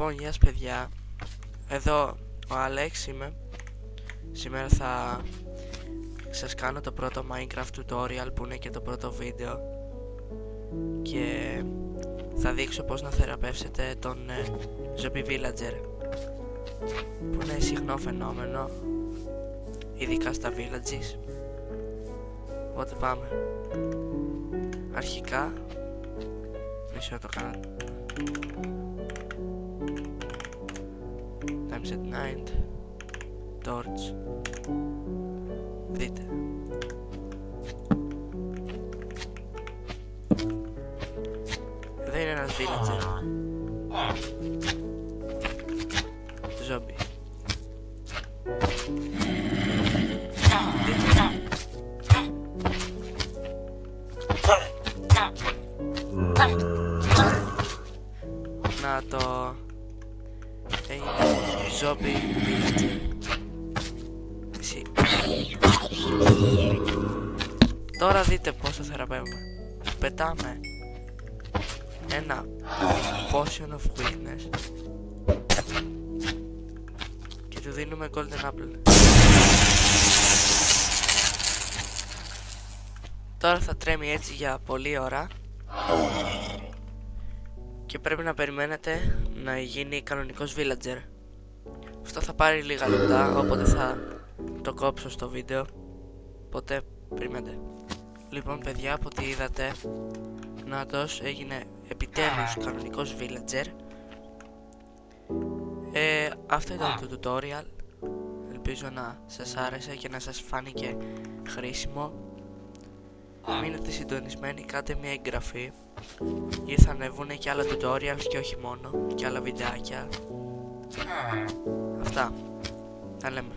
Λοιπόν, γεια σας παιδιά. Εδώ ο Άλεξ είμαι. Σήμερα θα σας κάνω το πρώτο Minecraft tutorial που είναι και το πρώτο βίντεο. Και θα δείξω πώς να θεραπεύσετε τον zombie villager, που είναι συχνό φαινόμενο, ειδικά στα villages. Οπότε πάμε. Αρχικά μισό το κάνω. Times at night. Torch. Δείτε. Εδώ είναι ένας villager. Zombie. Να το... έγινε zombie villager. Εσύ. Τώρα δείτε πόσο θεραπεύουμε. Πετάμε ένα potion of weakness και του δίνουμε golden apple. Τώρα θα τρέμει έτσι για πολλή ώρα και πρέπει να περιμένετε να γίνει κανονικός villager. Αυτό θα πάρει λίγα λεπτά, οπότε θα το κόψω στο βίντεο. Οπότε περιμένετε. Λοιπόν παιδιά, από ό,τι είδατε, νάτος, έγινε επιτέλους κανονικός villager. Αυτό ήταν το tutorial. Ελπίζω να σας άρεσε και να σας φάνηκε χρήσιμο. Μείνετε συντονισμένοι, κάντε μια εγγραφή, ή θα ανεβούν και άλλα tutorials και όχι μόνο, και άλλα βιντεάκια. Αυτά. Τα λέμε.